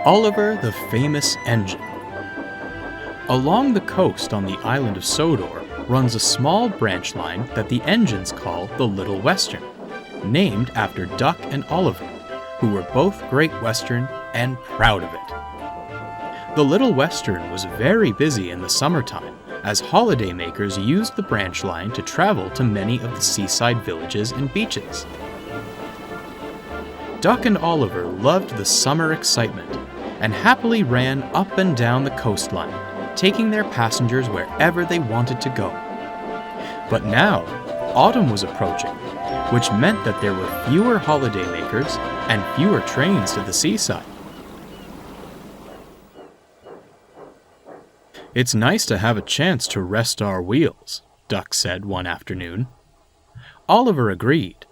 Oliver the Famous Engine. Along the coast on the island of Sodor runs a small branch line that the engines call the Little Western, named after Duck and Oliver, who were both Great Western and proud of it. The Little Western was very busy in the summertime, as holidaymakers used the branch line to travel to many of the seaside villages and beaches. Duck and Oliver loved the summer excitement and happily ran up and down the coastline, taking their passengers wherever they wanted to go. But now, autumn was approaching, which meant that there were fewer holidaymakers and fewer trains to the seaside. "It's nice to have a chance to rest our wheels," Duck said one afternoon. Oliver agreed,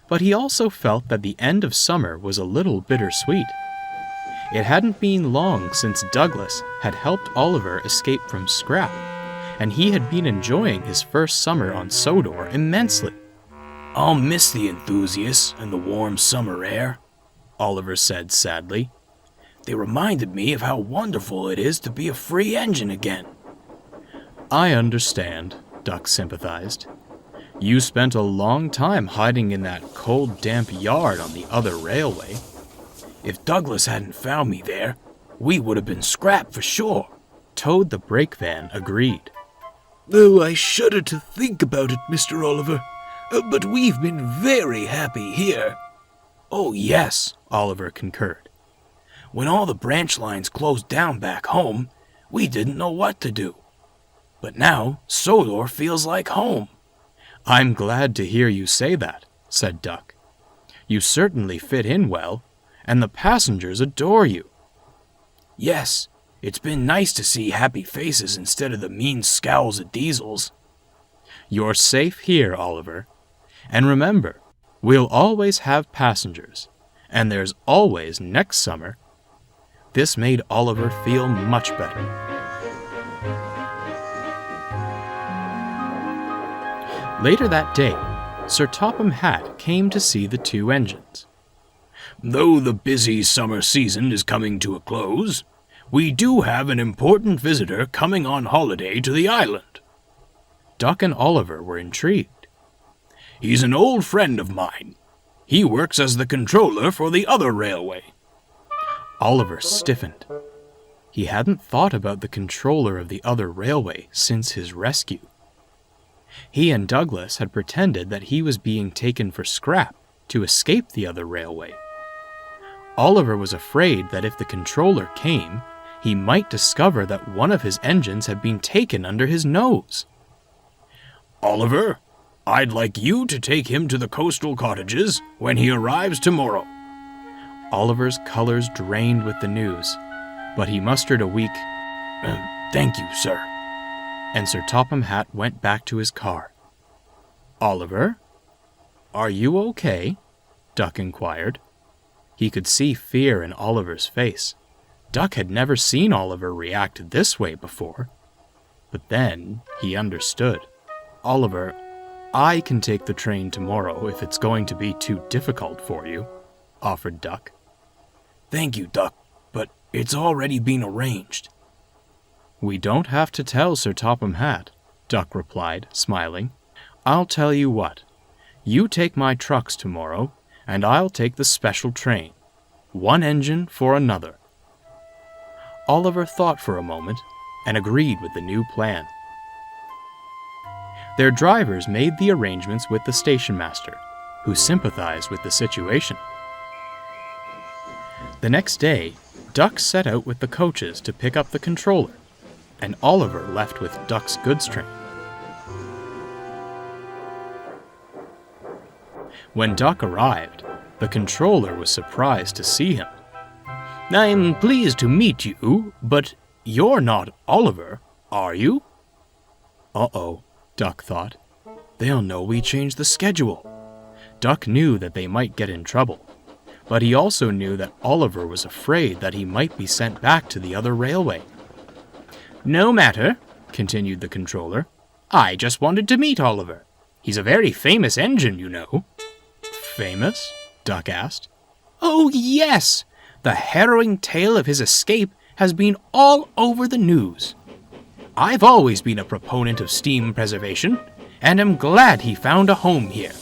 but he also felt that the end of summer was a little bittersweet. It hadn't been long since Douglas had helped Oliver escape from scrap, and he had been enjoying his first summer on Sodor immensely. "I'll miss the enthusiasts and the warm summer air," Oliver said sadly. "They reminded me of how wonderful it is to be a free engine again." "I understand," Duck sympathized. "You spent a long time hiding in that cold, damp yard on the other railway." "If Douglas hadn't found me there, we would have been scrap for sure," Toad the brake van agreed. "Oh, I shudder to think about it, Mr. Oliver. But we've been very happy here." "Oh, yes," Oliver concurred. "When all the branch lines closed down back home, we didn't know what to do. But now, Sodor feels like home." "I'm glad to hear you say that," said Duck. "You certainly fit in well, and the passengers adore you." "Yes, it's been nice to see happy faces instead of the mean scowls of diesels." "You're safe here, Oliver. And remember, we'll always have passengers, and there's always next summer." This made Oliver feel much better. Later that day, Sir Topham Hatt came to see the two engines. "Though the busy summer season is coming to a close, we do have an important visitor coming on holiday to the island." Duck and Oliver were intrigued. "He's an old friend of mine. He works as the controller for the other railway." Oliver stiffened. He hadn't thought about the controller of the other railway since his rescue. He and Douglas had pretended that he was being taken for scrap to escape the other railway. Oliver was afraid that if the controller came, he might discover that one of his engines had been taken under his nose. "Oliver, I'd like you to take him to the coastal cottages when he arrives tomorrow." Oliver's colors drained with the news, but he mustered a weak, "Thank you, sir." And Sir Topham Hatt went back to his car. "Oliver, are you okay?" Duck inquired. He could see fear in Oliver's face. Duck had never seen Oliver react this way before. But then he understood. "Oliver, I can take the train tomorrow if it's going to be too difficult for you," offered Duck. "Thank you, Duck, but it's already been arranged." "We don't have to tell Sir Topham Hatt," Duck replied, smiling. "I'll tell you what. You take my trucks tomorrow, and I'll take the special train. One engine for another." Oliver thought for a moment and agreed with the new plan. Their drivers made the arrangements with the station master, who sympathized with the situation. The next day, Duck set out with the coaches to pick up the controller, and Oliver left with Duck's goods train. When Duck arrived, the controller was surprised to see him. "I'm pleased to meet you, but you're not Oliver, are you?" Uh-oh, Duck thought. They'll know we changed the schedule. Duck knew that they might get in trouble, but he also knew that Oliver was afraid that he might be sent back to the other railway. "No matter," continued the controller. "I just wanted to meet Oliver. He's a very famous engine, you know." "Famous?" Duck asked. "Oh, yes! The harrowing tale of his escape has been all over the news. I've always been a proponent of steam preservation, and am glad he found a home here."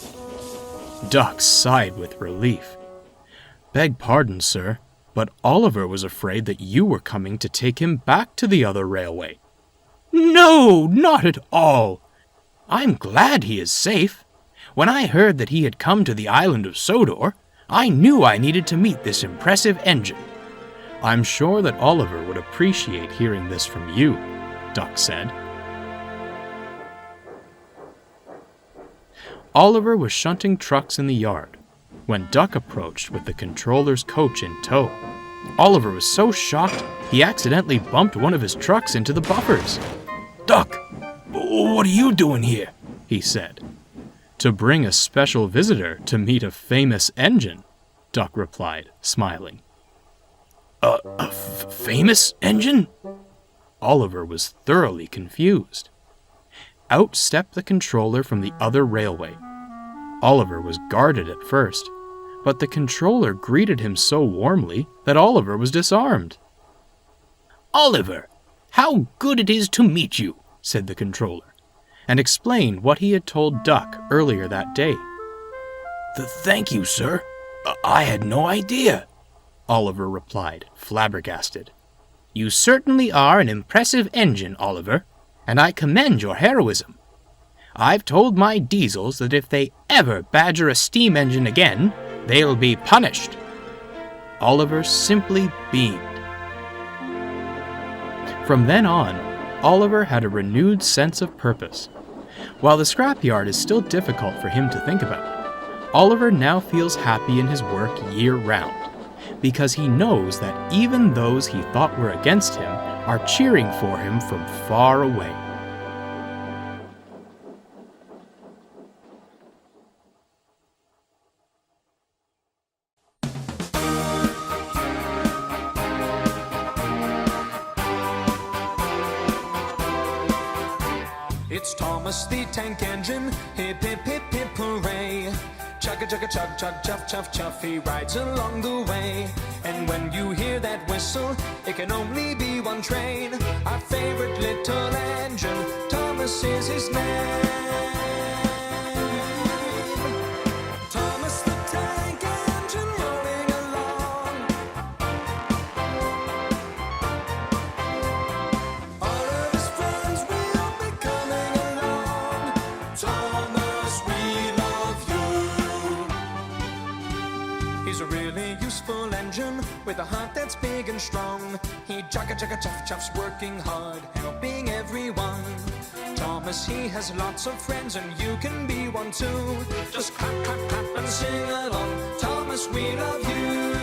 Duck sighed with relief. "Beg pardon, sir, but Oliver was afraid that you were coming to take him back to the other railway." "No, not at all. I'm glad he is safe. When I heard that he had come to the island of Sodor, I knew I needed to meet this impressive engine." "I'm sure that Oliver would appreciate hearing this from you," Duck said. Oliver was shunting trucks in the yard when Duck approached with the controller's coach in tow. Oliver was so shocked he accidentally bumped one of his trucks into the buffers. "Duck, what are you doing here?" he said. "To bring a special visitor to meet a famous engine," Duck replied, smiling. A famous engine?" Oliver was thoroughly confused. Out stepped the controller from the other railway. Oliver was guarded at first, but the controller greeted him so warmly that Oliver was disarmed. "Oliver, how good it is to meet you," said the controller, and explained what he had told Duck earlier that day. Thank you, sir. I had no idea," Oliver replied, flabbergasted. "You certainly are an impressive engine, Oliver, and I commend your heroism. I've told my diesels that if they ever badger a steam engine again, they'll be punished." Oliver simply beamed. From then on, Oliver had a renewed sense of purpose. While the scrapyard is still difficult for him to think about, Oliver now feels happy in his work year-round, because he knows that even those he thought were against him are cheering for him from far away. It's Thomas the Tank Engine, hip hip hip hip hooray. Chugga chugga chug chug chuff chuff chuff, he rides along the way. And when you hear that whistle, it can only be one train. Our favorite little engine, Thomas is his name. Thomas the Tank Engine rolling along. All of his friends will be coming along. Thomas, we love you. He's a really useful engine with a heart that's big and strong. He chugga chugga chuff chuffs, working hard, helping everyone. Thomas, he has lots of friends, and you can be one too. Just clap, clap, clap, and sing along. Thomas, we love you.